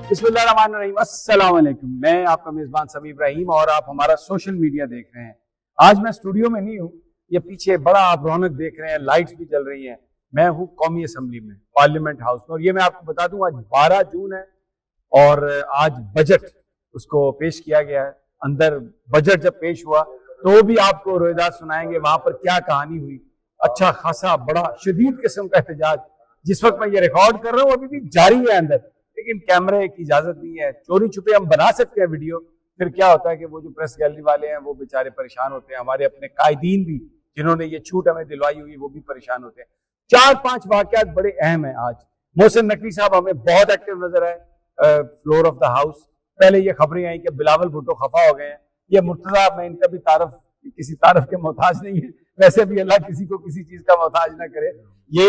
बिस्मिल्लाहिर्रहमानिर्रहीम, अस्सलाम वालेकुम। मैं आपका मेजबान समी इब्राहिम और आप हमारा सोशल मीडिया देख रहे हैं। आज मैं स्टूडियो में नहीं हूँ, ये पीछे बड़ा आप रौनक देख रहे हैं, लाइट्स भी जल रही हैं। मैं हूँ कौमी असम्बली में, पार्लियामेंट हाउस में, और ये मैं आपको बता दूं आज 12 जून है और आज बजट उसको पेश किया गया है। अंदर बजट जब पेश हुआ तो भी आपको रोएदाद सुनाएंगे वहां पर क्या कहानी हुई। अच्छा खासा बड़ा शदीद किस्म का एहतजाज जिस वक्त मैं ये रिकॉर्ड कर रहा हूँ अभी भी जारी है अंदर, लेकिन कैमरे की इजाजत नहीं है। चोरी छुपे हम बना सकते हैं वीडियो, फिर क्या होता है कि वो जो प्रेस गैलरी वाले हैं वो बेचारे परेशान होते हैं, हमारे अपने कायदीन भी जिन्होंने ये छूट हमें दिलवाई हुई वो भी परेशान होते हैं। 4-5 वाकयात बड़े अहम है आज। मोहसिन नकवी साहब हमें बहुत एक्टिव नजर आए फ्लोर ऑफ द हाउस। पहले ये खबरें आई कि बिलावल भुट्टो खफा हो गए हैं। ये मुर्तजा, मैं इनका भी किसी तारफ के मोहताज नहीं है, वैसे भी अल्लाह किसी को किसी चीज का मोहताज ना करे। ये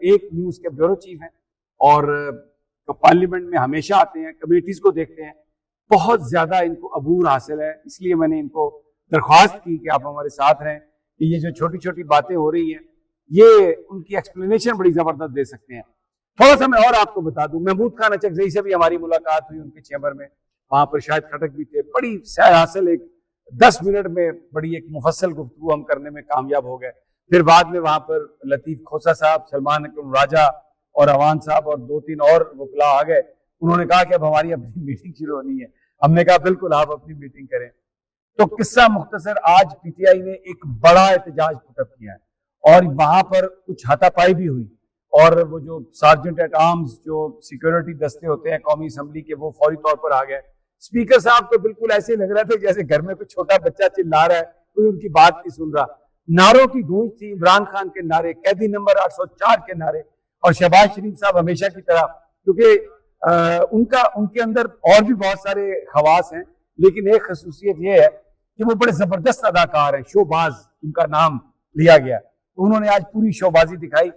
एक न्यूज के ब्यूरो चीफ हैं और तो पार्लियामेंट में हमेशा आते हैं, कमेटीज को देखते हैं, बहुत ज्यादा इनको अबूर हासिल है। इसलिए मैंने इनको दरख्वास्त की कि आप हमारे साथ रहें कि ये जो छोटी छोटी बातें हो रही हैं ये उनकी एक्सप्लेनेशन बड़ी जबरदस्त दे सकते हैं। थोड़ा सा मैं और आपको बता दूं, महमूद खान अचकजई से भी हमारी मुलाकात हुई उनके चैम्बर में, वहां पर शायद खटक भी थे। बड़ी सैर हासिल, एक 10 मिनट में बड़ी एक मुफस्सल गुफ्तगू हम करने में कामयाब हो गए। फिर बाद में वहां पर लतीफ खोसा साहब, सलमान अकरम राजा और अवान साहब और 2-3 और वकला आ गए। उन्होंने कहा कि अब हमारी अपनी मीटिंग शुरू होनी है। हमने कहा बिल्कुल आप अपनी मीटिंग करें। तो किस्सा मुख्तसर, आज पीटीआई ने एक बड़ा एहतजाज पुटअप किया है और वहां पर कुछ हाथापाई भी हुई और वो जो सार्जेंट एट आर्म्स जो सिक्योरिटी दस्ते होते हैं कौमी असम्बली के, वो फौरी तौर पर आ गए। स्पीकर साहब तो बिल्कुल ऐसे लग रहा था जैसे घर में कोई छोटा बच्चा चिल्ला रहा है, कोई उनकी बात नहीं सुन रहा। नारों की गूंज थी, इमरान खान के नारे, कैदी नंबर 804 के नारे, और शहबाज शरीफ साहब हमेशा की तरह, क्योंकि उनके अंदर और भी बहुत सारे खवास हैं, लेकिन एक खसूसियत यह है कि वो बड़े जबरदस्त अदाकार हैं, शोबाज उनका नाम लिया गया। तो उन्होंने आज पूरी शोबाजी दिखाई।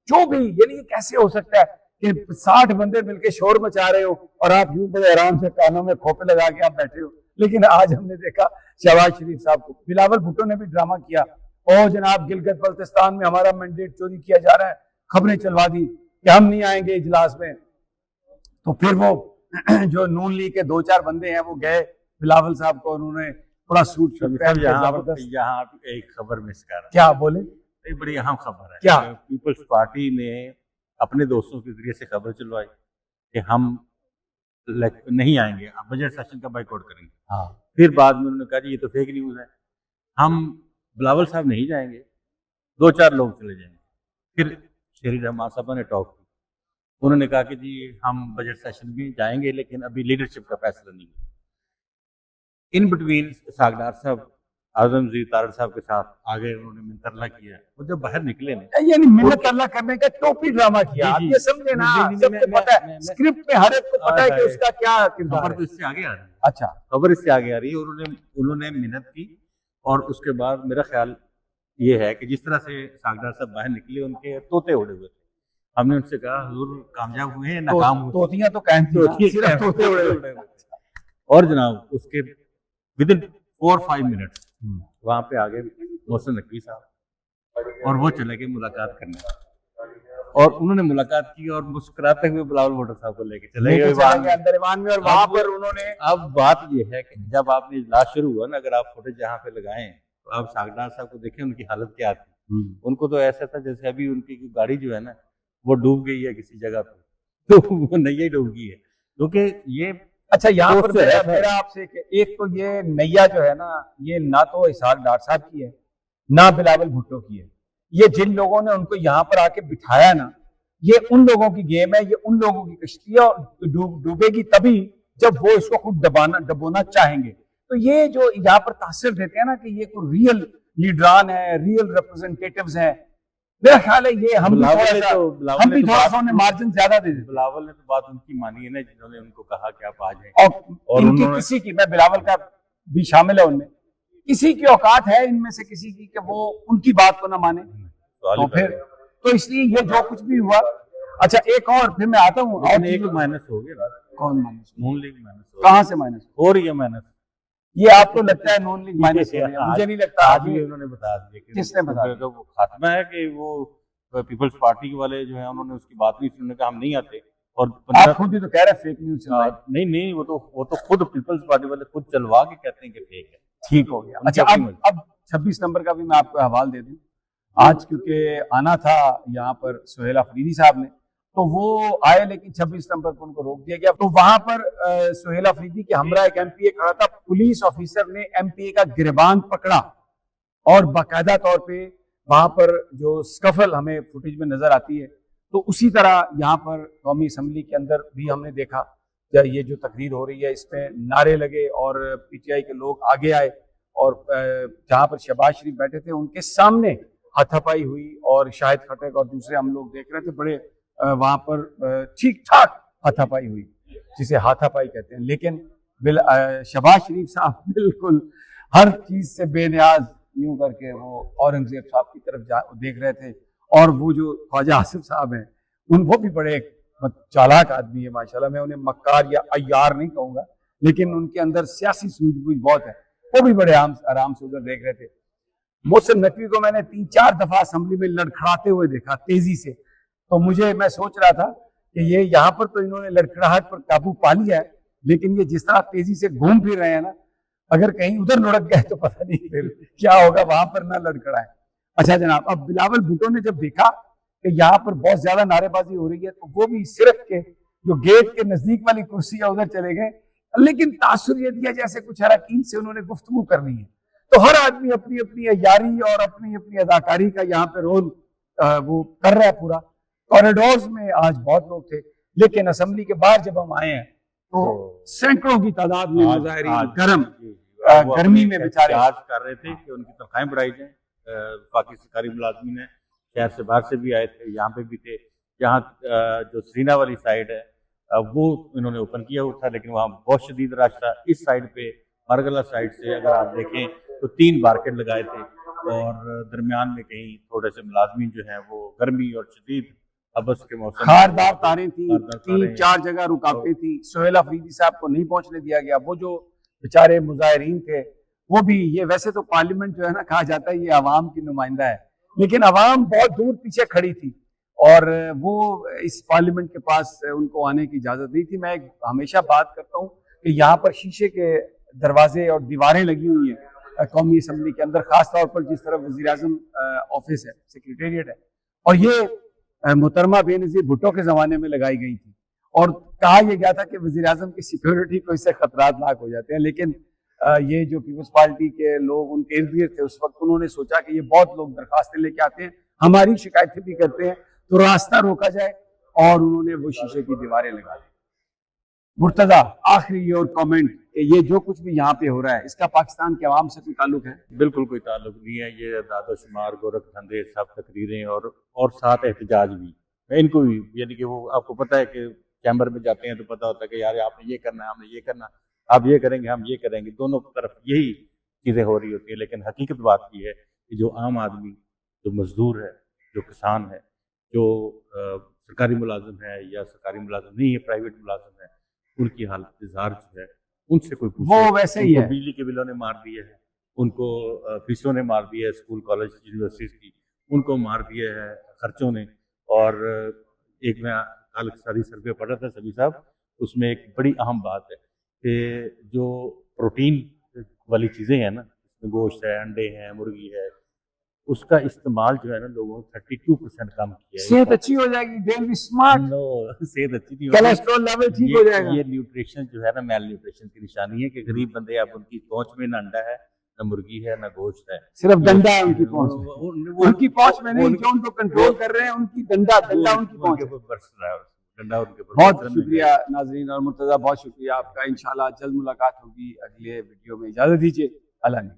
जो भी, यानी ये कैसे हो सकता है कि 60 बंदे मिलकर शोर मचा रहे हो और आप यूं बड़े आराम से कानों में खोपे लगा के आप बैठे हो। लेकिन आज हमने देखा शहबाज शरीफ साहब को, बिलावल भुट्टो ने भी ड्रामा किया, ओ जनाब गिलगित बल्तिस्तान में हमारा मैंडेट चोरी किया जा रहा है, खबरें चलवा दी कि हम नहीं आएंगे इजलास में। तो फिर वो जो नून लीग के 2-4 बंदे हैं वो गए बिलावल साहब को, उन्होंने थोड़ा सूट यहाँ एक खबर मिस कर, क्या बोले, एक बड़ी अहम खबर है। क्या? पीपल्स पार्टी ने अपने दोस्तों के जरिए से खबर चलवाई कि हम नहीं आएंगे, अब बजट सेशन का बाइकआउट करेंगे। हाँ। फिर बाद में उन्होंने कहा जी ये तो फेक न्यूज है, हम बिलावल साहब नहीं जाएंगे, 2-4 लोग चले जाएंगे। फिर शेरी रहमान साहब ने टॉक की, उन्होंने कहा कि जी हम बजट सेशन में जाएंगे लेकिन अभी लीडरशिप का फैसला नहीं है। इन बिटवीन सागदार साहब आजमजी तारड़ साहब के साथ आगे उन्होंने मिन्नतल्ला किया। वो जब बाहर निकले ना, यानी मिन्नतल्ला करने का टोपी ड्रामा किया। आप ये समझे ना, सबको पता है, स्क्रिप्ट में हर एक को पता है कि उसका क्या किरदार है। तो इससे आगे आ रही है। अच्छा, खबर इससे आगे आ रही है। उन्होंने मिन्नत की और उसके बाद मेरा ख्याल ये है कि जिस तरह से सागदार साहब बाहर निकले उनके तोते उड़े हुए थे। हमने उनसे कहा हुजूर कामयाब हुए हैं, नाकाम हुए? तोतियां तो सिर्फ तोते उड़े हुए। और जनाब उसके विदिन 4-5 मिनट वहां पे आ गए मोहसिन नकवी साहब और वो चले गए मुलाकात करने, और उन्होंने मुलाकात की और मुस्कुराते हुए बिलावल भुट्टो साहब को लेके चले गए अंदर ईवान में। और वहां पर उन्होंने, अब बात ये है कि जब आपने इजलास शुरू हुआ ना, अगर आप फुटेज जहाँ पे लगाए तो आप सागदार साहब को देखें, उनकी हालत क्या थी। उनको तो ऐसा था जैसे अभी उनकी गाड़ी जो है ना वो डूब गई है किसी जगह पे, तो वो नैया डूब गई है। क्योंकि ये अच्छा, यहाँ पर मेरा आपसे एक तो ये नैया जो है ना, ये ना तो इसहाक डार साहब की है ना बिलावल भुट्टो की है। ये जिन लोगों ने उनको यहाँ पर आके बिठाया ना, ये उन लोगों की गेम है, ये उन लोगों की कश्ती है, और डूबेगी तभी जब वो इसको खुद डबोना चाहेंगे। तो ये जो यहाँ पर तासीर देते हैं ना कि ये कोई रियल लीडरान है, रियल रिप्रेजेंटेटिव्स हैं, मेरा ख्याल है ये हम भी थोड़ा सा मार्जिन ज्यादा दे देते। बिलावल ने तो बात उनकी मानी है ना, जिन्होंने उनको कहा कि आप आ जाएं। और इनकी किसी की, मैं बिलावल का भी शामिल है उनमें, किसी की औकात है इनमें से किसी की कि वो उनकी बात को ना माने। तो फिर तो इसलिए ये जो कुछ भी हुआ। अच्छा, एक और फिर मैं आता हूँ, और एक माइनस हो गया। कौन माइनस? नून लीग माइनस। कहाँ से माइनस हो रही है माइनस? ये आपको लगता है नून लीग माइनस हो रही है? मुझे नहीं लगता। आज भी उन्होंने बता दिया। किसने बताया? वो खात्मा है कि वो पीपल्स पार्टी के वाले जो है उन्होंने उसकी बात नहीं सुनने का, हम नहीं आते, और आप खुद ही तो कह रहे हैं फेक न्यूज चल रहा है। नहीं नहीं, वो तो खुद पीपल्स पार्टी वाले खुद चलवा के कहते हैं कि फेक है। ठीक हो गया। अच्छा, अब 26 नंबर का भी मैं आपको हवाल दे दूं। आज क्योंकि आना था यहाँ पर सुहेल अफरीदी साहब ने, तो वो आए, लेकिन 26 नंबर पर उनको रोक दिया गया। तो वहां पर सुहेल अफरीदी के हमरा एक एमपीए खड़ा था, पुलिस ऑफिसर ने एमपीए का गिरबान पकड़ा और बाकायदा तौर पे वहां पर जो स्कफल हमें फुटेज में नजर आती है, तो उसी तरह यहाँ पर कौमी असम्बली के अंदर भी हमने देखा, ये जो तकरीर हो रही है इसमें नारे लगे और पीटीआई के लोग आगे आए और जहाँ पर शहबाज शरीफ बैठे थे उनके सामने हाथापाई हुई और शाहिद खटक और दूसरे हम लोग देख रहे थे, बड़े वहां पर ठीक ठाक हाथापाई हुई, जिसे हाथापाई कहते हैं। लेकिन शहबाज शरीफ साहब बिल्कुल हर चीज से बेनियाज यूं करके वो औरंगजेब साहब की तरफ देख रहे थे। और वो जो ख्वाजा आसिफ साहब हैं, वो भी बड़े चालाक आदमी है माशाल्लाह। मैं उन्हें मक्कार या अय्यार नहीं कहूंगा, लेकिन उनके अंदर सियासी सूझबूझ बहुत है। वो भी बड़े आराम से उधर देख रहे थे। मोहसिन नकवी को मैंने 3-4 दफा असेंबली में लड़खड़ाते हुए देखा तेजी से, तो मैं सोच रहा था कि ये यहाँ पर तो इन्होंने लड़खड़ाहट पर काबू पा लिया है, लेकिन ये जिस तरह तेजी से घूम फिर रहे हैं ना, अगर कहीं उधर लुढ़क गए तो पता नहीं फिर क्या होगा, वहां पर ना लड़खड़ाए। अच्छा जनाब, अब बिलावल भुट्टो ने जब देखा कि यहाँ पर बहुत ज्यादा नारेबाजी हो रही है, तो वो भी सिर्फ के जो गेट के नजदीक वाली कुर्सी है उधर चले गए, लेकिन तासुर ये दिया जैसे कुछ अरकान से उन्होंने गुफ्तगू करनी है। तो हर आदमी अपनी अपनी यारी और अपनी अपनी अदाकारी का यहाँ पे रोल वो कर रहा है पूरा। कॉरिडोर्स में आज बहुत लोग थे, लेकिन असेंबली के बाहर जब हम आए हैं तो सैकड़ों की तादाद में मुजाहिरीन गर्मी में बेचारे आज कर रहे थे कि उनकी तनख्वाहें बढ़ाई जाए। बाकी सरकारी मुलाजमीन है, शहर से बाहर से भी आए थे, यहाँ पे भी थे। यहाँ जो श्रीना वाली साइड है वो इन्होंने ओपन किया हुआ था, लेकिन वहाँ बहुत शदीद रश था। इस साइड पे मरगला साइड से अगर आप देखें तो 3 बारकेड लगाए थे और दरमियान में कहीं थोड़े से मुलाजमीन जो हैं वो गर्मी और शदीद अबस के मौसम खारदार तारें थी, 3-4 जगह रुकावटें थी। सुहेल अफरीदी साहब को नहीं पहुंचने दिया गया। वो जो बेचारे मुजाहिरीन थे वो भी, ये वैसे तो पार्लियामेंट जो है ना, कहा जाता है ये अवाम की नुमाइंदा है, लेकिन अवाम बहुत दूर पीछे खड़ी थी और वो इस पार्लियामेंट के पास उनको आने की इजाजत नहीं थी। मैं हमेशा बात करता हूँ कि यहाँ पर शीशे के दरवाजे और दीवारें लगी हुई हैं कौमी असम्बली के अंदर, खासतौर पर जिस तरफ वज़ीर-ए-आज़म ऑफिस है, सेक्रेटेरिएट है, और ये मोहतरमा बेनज़ीर भुट्टो के जमाने में लगाई गई थी और कहा यह गया था कि वज़ीर-ए-आज़म की सिक्योरिटी को इससे खतरानाक हो जाते हैं। लेकिन ये जो पीपल्स पार्टी के लोग उनके इर्द गिर्द थे उस वक्त, उन्होंने सोचा कि ये बहुत लोग दरखास्तें लेके आते हैं, हमारी शिकायतें भी करते हैं, तो रास्ता रोका जाए, और उन्होंने वो शीशे की दीवारें लगा दी। मुर्तजा, आखिरी और कमेंट, ये जो कुछ भी यहाँ पे हो रहा है इसका पाकिस्तान के अवाम से कोई ताल्लुक है? बिल्कुल कोई ताल्लुक नहीं है। ये दादोशुमार, गोरख धंधे, सब तकरीरें और साथ एहतजाज भी, इनको भी, यानी कि वो आपको पता है कि चैम्बर में जाते हैं तो पता होता है कि यार आपने ये करना है, हमने ये करना, आप ये करेंगे, हम ये करेंगे, दोनों तरफ यही चीज़ें हो रही होती है। लेकिन हकीकत बात ये है कि जो आम आदमी, जो मजदूर है, जो किसान है, जो सरकारी मुलाजिम है या सरकारी मुलाजिम नहीं है, प्राइवेट मुलाजिम है, उनकी हालत इज़हार जो है उनसे कोई पूछे, वो वैसे ही है। बिजली के बिलों ने मार दिए है, उनको फीसों ने मार दिया है, स्कूल कॉलेज यूनिवर्सिटीज़ की उनको मार दिया है खर्चों ने। और एक मैं कल सारी सर्वे पढ़ रहा था सभी साहब, उसमें एक बड़ी अहम बात है कि जो प्रोटीन वाली चीज़ें हैं ना, इसमें गोश्त है, अंडे हैं, मुर्गी है, उसका इस्तेमाल जो है ना लोगों ने 32% कम किया है। सेहत अच्छी हो जाएगी, they'll be smart, सेहत अच्छी नहीं कोलेस्ट्रॉल लेवल ठीक हो जाएगा। ये न्यूट्रिशन जो है ना, मेल न्यूट्रिशन की निशानी है कि गरीब बंदे, अब उनकी पहुंच में ना अंडा है, ना मुर्गी है, ना गोश्त है, सिर्फ डंडा है उनकी पहुंच में। उनकी पहुंच में नहीं, जो उनको कंट्रोल कर रहे हैं उनकी डंडा उनकी पहुंच में बरस रहा है। बहुत शुक्रिया नाजरीन और मुर्तजा, बहुत शुक्रिया आपका। इंशाल्लाह जल्द मुलाकात होगी। अगले वीडियो में इजाजत दीजिए। अल्लाह ने।